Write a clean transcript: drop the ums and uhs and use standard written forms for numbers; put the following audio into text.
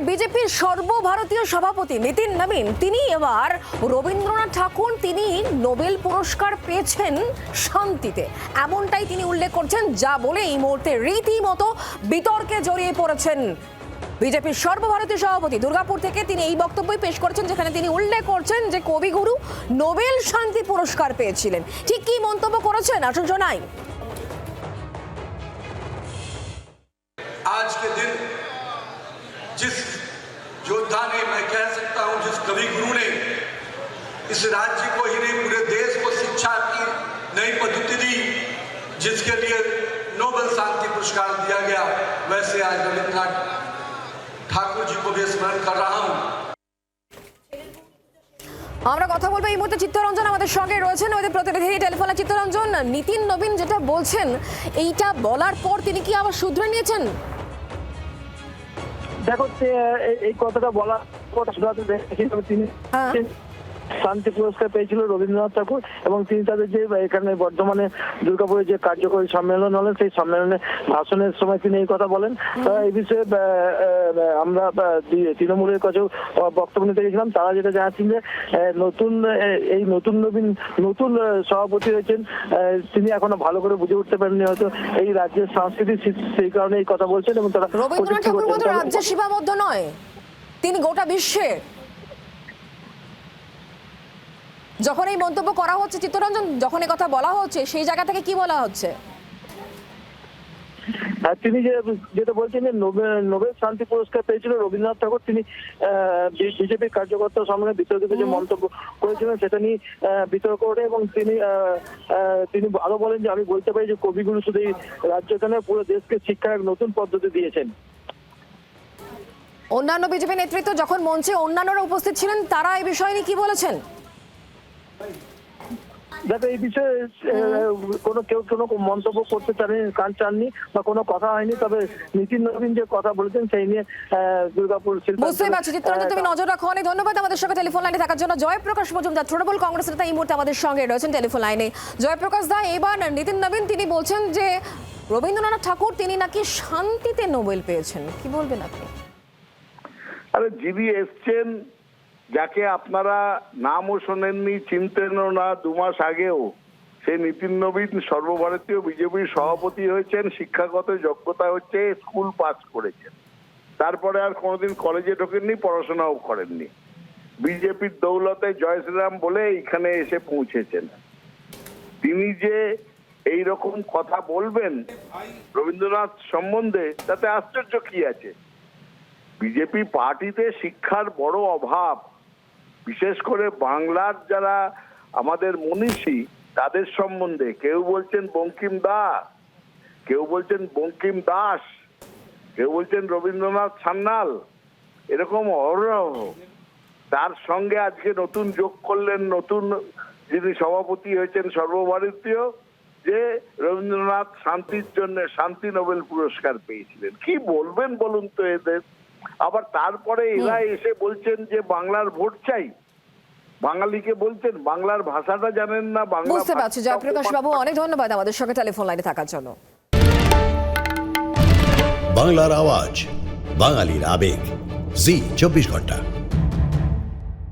বিজেপির সর্বভারতীয় সভাপতি নীতিন নবীন তিনি এবার রবীন্দ্রনাথ ঠাকুর তিনি নোবেল পুরস্কার পেয়েছেন শান্তিতে, এমনটাই তিনি উল্লেখ করছেন, যা বলে এই মুহূর্তে রীতিমতো বিতর্কে জড়িয়ে পড়েছেন বিজেপির সর্বভারতীয় সভাপতি। দুর্গাপুর থেকে তিনি এই বক্তব্যই পেশ করেছেন, যেখানে তিনি উল্লেখ করছেন যে কবিগুরু নোবেল শান্তি পুরস্কার পেয়েছিলেন। ঠিক কি মন্তব্য করেছেন আসুন শোনাই। आज के दिन जिस योद्धा ने, मैं कह सकता हूं जिस कवि गुरु ने इस राज्य को ही नहीं पूरे देश को शिक्षा की नई पद्धति दी, जिसके लिए नोबेल शांति पुरस्कार दिया गया, वैसे आज रविन्द्रनाथ ठाकुर जी को भी स्मरण कर रहा हूं। আমরা কথা বলবো এই মুহূর্তে চিত্তরঞ্জন আমাদের সঙ্গে রয়েছেন, আমাদের প্রতিনিধি টেলিফোনে। চিত্তরঞ্জন, নীতিন নবীন যেটা বলছেন এইটা বলার পর তিনি কি আবার শুধরে নিয়েছেন? দেখো, এই কথাটা বলার পর তিনি শান্তি পুরস্কার পেয়েছিল রবীন্দ্রনাথ ঠাকুর, এবং তিনি তাদের যে এখানে বর্ধমানে দুর্গাপুরে যে কার্যকরী সম্মেলন হলেন সেই সম্মেলনে ভাষণের সময় তিনি এই কথা বলেন। এই বিষয়ে আমরা তৃণমূলের কাছেও বক্তব্য নিতে গেছিলাম। তারা যেটা জানাচ্ছেন যে নতুন নবীন নতুন সভাপতি হয়েছেন, তিনি এখনো ভালো করে বুঝে উঠতে পারেননি হয়তো এই রাজ্যের সংস্কৃতি, সেই কারণে এই কথা বলছেন। এবং তারা রবীন্দ্রনাথ ঠাকুর শুধু রাজ্যের সীমাবদ্ধ নয়, তিনি গোটা বিশ্বের। যখন এই মন্তব্য করা হচ্ছে চিত্তরঞ্জন, যখন এই কথা বলা হচ্ছে, সেই জায়গা থেকে কি বলা হচ্ছে? তিনি যেটা বলছেন যে নোবেল শান্তি পুরস্কার পেয়েছিল রবীন্দ্রনাথ ঠাকুর, তিনি বিজেপির কার্যকর্তা সামনে বিতর্কিত যে মন্তব্য করেছিলেন সেটা নিয়ে বিতর্ক ওঠে, এবং তিনি আরো বলেন যে আমি বলতে পারি যে কবিগুরু শুধু এই রাজ্যকে নয় পুরো দেশকে শিক্ষার এক নতুন পদ্ধতি দিয়েছেন। অন্যান্য বিজেপি নেতৃত্ব যখন মঞ্চে অন্যান্যরা উপস্থিত ছিলেন, তারা এই বিষয় নিয়ে কি বলেছেন? দেখো, এই বিষয়ে কেউ কোনো মন্তব্য করতে চাননি বা কোনো কথা হয়নি। তবে নীতিন নবীন যে কথা বলেছেন সেই নিয়ে দুর্গাপুর বুঝতে পারছি। চিত্তরঞ্জন, তুমি নজর রাখো। অনেক ধন্যবাদ আমাদের সঙ্গে টেলিফোন লাইনে থাকার জন্য। জয়প্রকাশ মজুমদার, তৃণমূল কংগ্রেস নেতা, এই মুহূর্তে আমাদের সঙ্গে রয়েছেন টেলিফোন লাইনে। জয়প্রকাশ দা, এবার নীতিন নবীন তিনি বলছেন যে রবীন্দ্রনাথ ঠাকুর তিনি নাকি শান্তিতে নোবেল পেয়েছেন, কি বলবেন আপনি? আরে যিনি এসছেন, যাকে আপনারা নামও শোনেননি, চিনতেনও না 2 মাস আগেও, সেই নীতিন নবীন সর্বভারতীয় বিজেপির সভাপতি হয়েছেন। শিক্ষাগত যোগ্যতা হচ্ছে স্কুল পাস করেছেন, তারপরে আর কোনোদিন কলেজে ঢোকেননি, পড়াশোনাও করেননি। বিজেপির দৌলতে জয় শ্রীরাম বলে এখানে এসে পৌঁছেছেন। তিনি যে এই রকম কথা বলবেন রবীন্দ্রনাথ সম্বন্ধে, তাতে আশ্চর্য কি আছে? বিজেপি পার্টিতে শিক্ষার বড় অভাব, বিশেষ করে বাংলার যারা আমাদের মনীষী তাদের সম্বন্ধে কেউ বলছেন বঙ্কিম দা, কেউ বলছেন বঙ্কিম দাস, কেউ বলছেন রবীন্দ্রনাথ সান্যাল, এরকম অহরহ। তার সঙ্গে আজকে নতুন যোগ করলেন নতুন যিনি সভাপতি হয়েছেন সর্বভারতীয়, যে রবীন্দ্রনাথ শান্তির জন্য শান্তি নোবেল পুরস্কার পেয়েছিলেন। কি বলবেন বলুন তো এদের? আবার তারপরে এরা এসে বলছেন যে বাংলার ভোট চাই, বাঙালিকে বলছেন বাংলার ভাষাটা জানেন না। বুঝতে পারছি। জয়প্রকাশ বাবু, অনেক ধন্যবাদ আমাদের সঙ্গে টেলিফোন লাইনে থাকার জন্য। বাংলার আওয়াজ, বাঙালির আবেগ, জি 24 ঘন্টা।